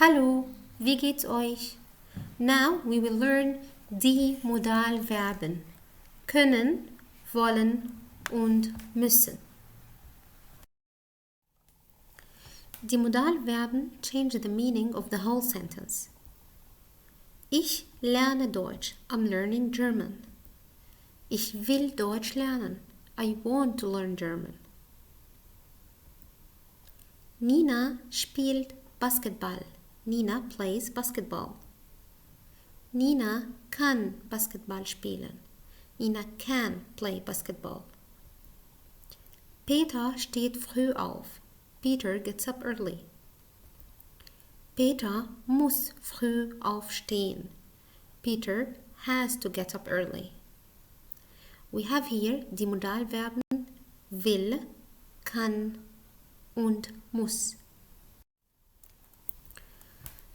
Hallo, wie geht's euch? Now we will learn die Modalverben. Können, wollen und müssen. Die Modalverben change the meaning of the whole sentence. Ich lerne Deutsch. I'm learning German. Ich will Deutsch lernen. I want to learn German. Nina spielt Basketball. Nina plays basketball. Nina kann Basketball spielen. Nina can play basketball. Peter steht früh auf. Peter gets up early. Peter muss früh aufstehen. Peter has to get up early. We have here die Modalverben will, kann und muss.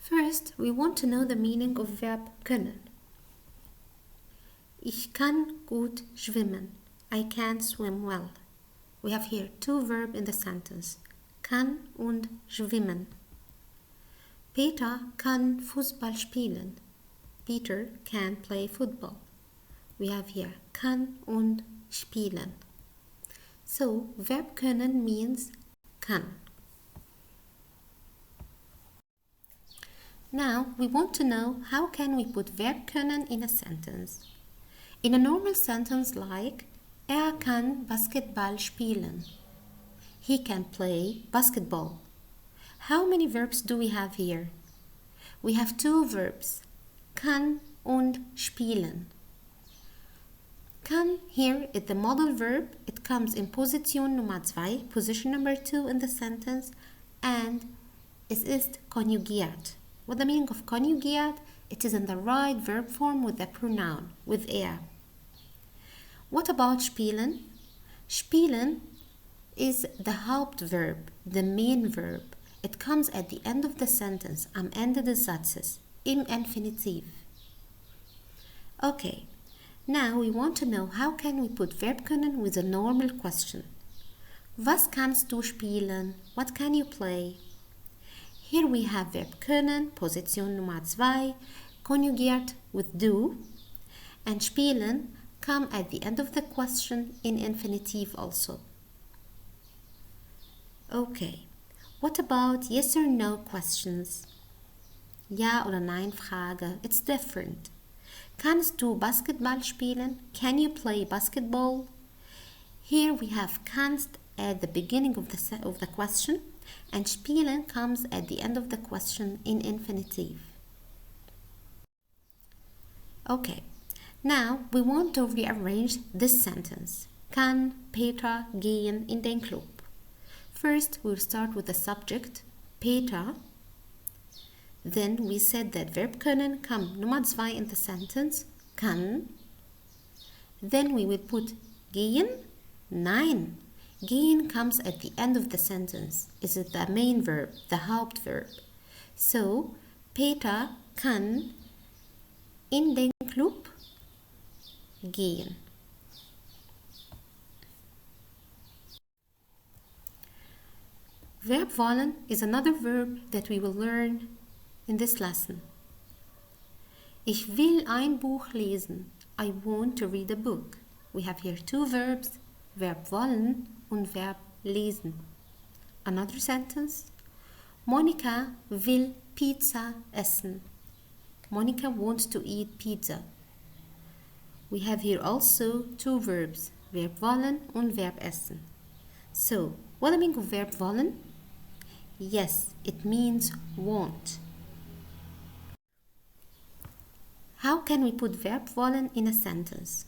First, we want to know the meaning of verb können. Ich kann gut schwimmen. I can swim well. We have here two verbs in the sentence. Kann und schwimmen. Peter kann Fußball spielen. Peter can play football. We have here kann und spielen. So, verb können means kann. Now, we want to know how can we put verb können in a sentence. In a normal sentence like, kann Basketball spielen. He can play basketball. How many verbs do we have here? We have two verbs, kann und spielen. Kann here is the modal verb. It comes in Position Nummer 2, position number 2 in the sentence, and es ist konjugiert. What the meaning of konjugiert? It is in the right verb form with the pronoun, with er. What about spielen? Spielen is the Hauptverb, the main verb. It comes at the end of the sentence, am Ende des Satzes, im Infinitiv. Okay, now we want to know how can we put verb können with a normal question. Was kannst du spielen? What can you play? Here we have verb können, Position Nummer 2, konjugiert with do, and spielen come at the end of the question in infinitive also. Okay, what about yes or no questions? Ja oder nein Frage. It's different. Kannst du Basketball spielen? Can you play basketball? Here we have kannst at the beginning of the question, and spielen comes at the end of the question in infinitive. Okay, now we want to rearrange this sentence. Kann Peter gehen in den Club? First, we'll start with the subject, Peter. Then we said that verb können come Nummer 2 in the sentence, kann. Then we will put gehen? Nein. Gehen comes at the end of the sentence. Is it the main verb, the Hauptverb? So, Peter kann in den Club gehen. Verb wollen is another verb that we will learn in this lesson. Ich will ein Buch lesen. I want to read a book. We have here two verbs, verb wollen und verb lesen. Another sentence. Monika will Pizza essen. Monika wants to eat pizza. We have here also two verbs, verb wollen und verb essen. So, what do I mean of verb wollen? Yes, it means want. How can we put verb wollen in a sentence?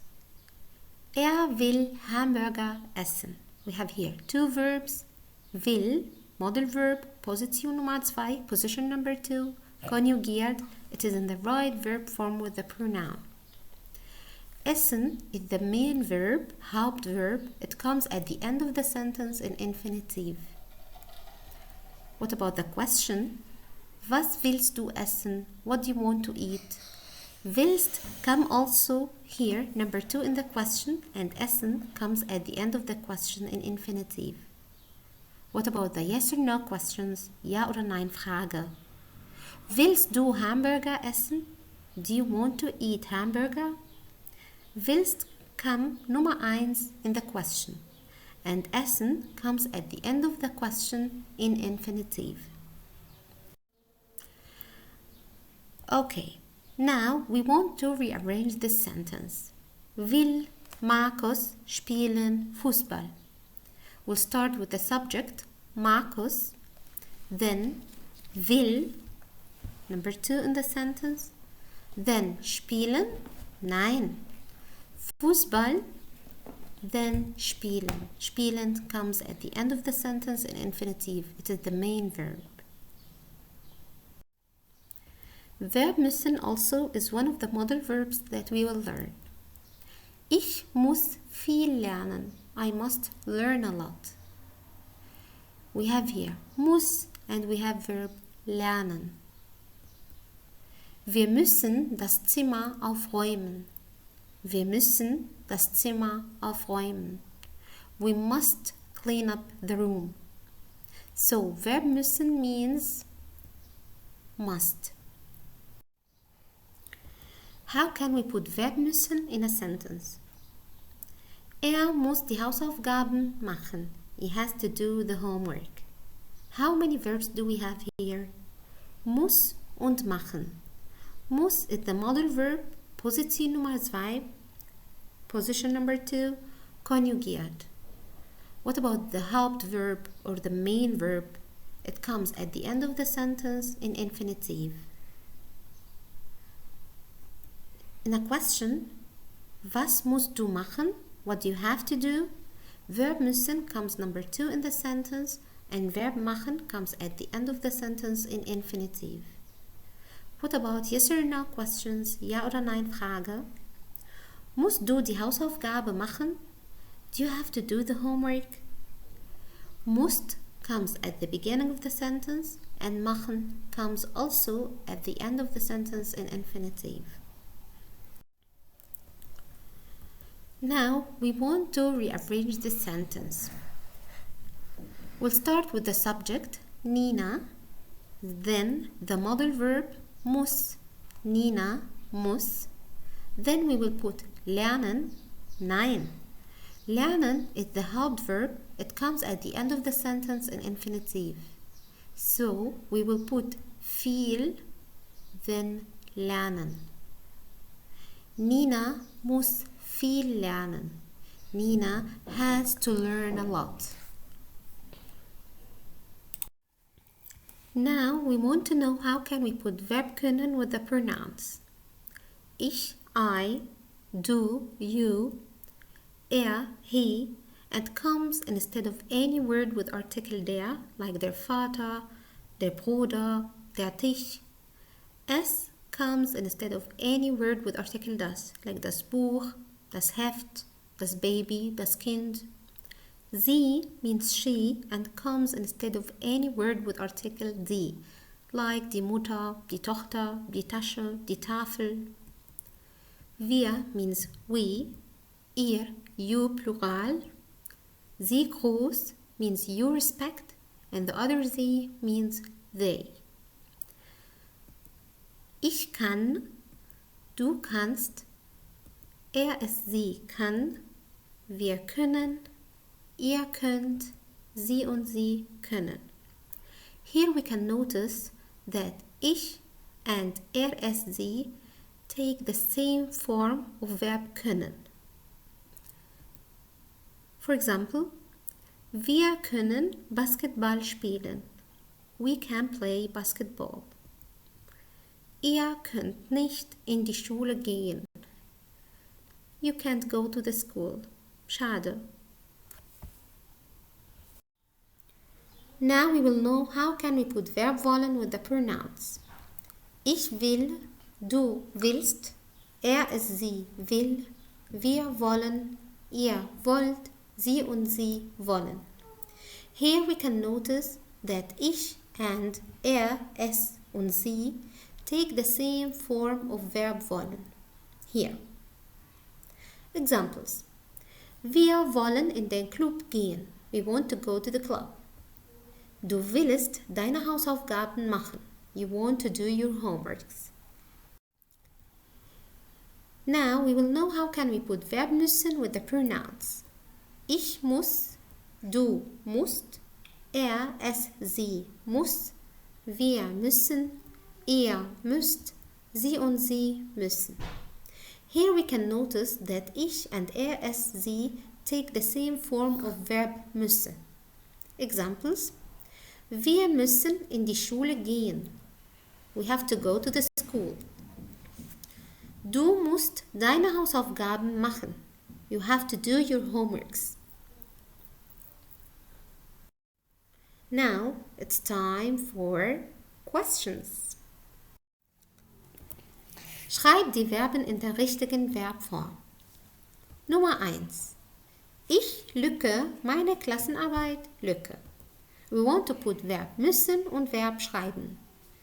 Will Hamburger essen. We have here two verbs, will, modal verb, Position Nummer 2, position number 2, konjugiert. It is in the right verb form with the pronoun. Essen is the main verb, Hauptverb. It comes at the end of the sentence in infinitive. What about the question? Was willst du essen? What do you want to eat? Willst come also here, number 2 in the question, and essen comes at the end of the question in infinitive. What about the yes or no questions? Ja oder nein Frage. Willst du Hamburger essen? Do you want to eat hamburger? Willst come Nummer 1 in the question, and essen comes at the end of the question in infinitive. Okay, now we want to rearrange this sentence. Will Markus spielen Fußball? We'll start with the subject, Markus, then will, number 2 in the sentence, then spielen, nein, Fußball, then spielen. Spielen comes at the end of the sentence in infinitive. It is the main verb. Verb müssen also is one of the modal verbs that we will learn. Ich muss viel lernen. I must learn a lot. We have here muss and we have verb lernen. Wir müssen das Zimmer aufräumen. Wir müssen das Zimmer aufräumen. We must clean up the room. So verb müssen means must. How can we put verb müssen in a sentence? Er muss die Hausaufgaben machen. He has to do the homework. How many verbs do we have here? Muss und machen. Muss is the modal verb, Position Nummer 2, position number 2, conjugiert. What about the Hauptverb or the main verb? It comes at the end of the sentence in infinitive. In a question, was musst du machen? What do you have to do? Verb müssen comes number 2 in the sentence and verb machen comes at the end of the sentence in infinitive. What about yes or no questions? Ja oder nein Frage. Musst du die Hausaufgabe machen? Do you have to do the homework? Musst comes at the beginning of the sentence and machen comes also at the end of the sentence in infinitive. Now we want to rearrange this sentence. We'll start with the subject, Nina, then the modal verb, muss, Nina, muss. Then we will put lernen, nein. Lernen is the Hauptverb. It comes at the end of the sentence in infinitive. So we will put viel, then lernen. Nina muss viel lernen. Nina has to learn a lot. Now we want to know how can we put verb können with the pronouns. Ich, I, du, you, er, he, and comes instead of any word with article der, like der Vater, der Bruder, der Tisch. Es comes instead of any word with article das, like das Buch, das Heft, das Baby, das Kind. Sie means she and comes instead of any word with article die, like die Mutter, die Tochter, die Tasche, die Tafel. Wir means we, ihr, you plural. Sie groß means you respect and the other sie means they. Ich kann, du kannst, er es sie kann, wir können, ihr könnt, sie und sie können. Here we can notice that ich and er es sie take the same form of verb können. For example, wir können Basketball spielen. We can play basketball. Ihr könnt nicht in die Schule gehen. You can't go to the school. Schade. Now we will know how can we put verb wollen with the pronouns. Ich will, du willst, er es sie will, wir wollen, ihr wollt, sie und sie wollen. Here we can notice that ich and er, es und sie take the same form of verb wollen. Here. Examples. Wir wollen in den Club gehen. We want to go to the club. Du willst deine Hausaufgaben machen. You want to do your homeworks. Now we will know how can we put verb müssen with the pronouns. Ich muss, du musst, es, sie muss, wir müssen, ihr müsst, sie und sie müssen. Here we can notice that ich and es, sie take the same form of verb müssen. Examples: Wir müssen in die Schule gehen. We have to go to the school. Du musst deine Hausaufgaben machen. You have to do your homeworks. Now it's time for questions. Schreib die Verben in der richtigen Verbform. Nummer 1. Ich lücke meine Klassenarbeit lücke. We want to put Verb müssen und Verb schreiben.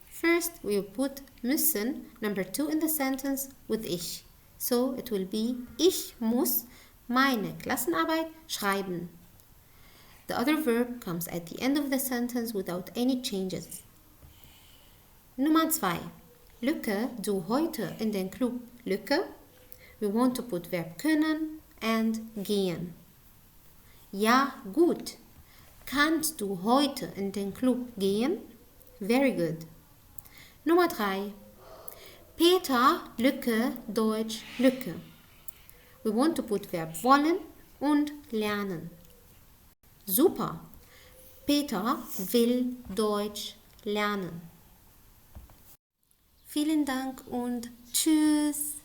First, we will put müssen, number 2 in the sentence with ich. So it will be ich muss meine Klassenarbeit schreiben. The other verb comes at the end of the sentence without any changes. Nummer 2. Lücke du heute in den Club Lücke. We want to put Verb können and gehen. Ja, gut. Kannst du heute in den Club gehen? Very good. Nummer 3. Peter Lücke Deutsch Lücke. We want to put Verb wollen und lernen. Super. Peter will Deutsch lernen. Vielen Dank und tschüss.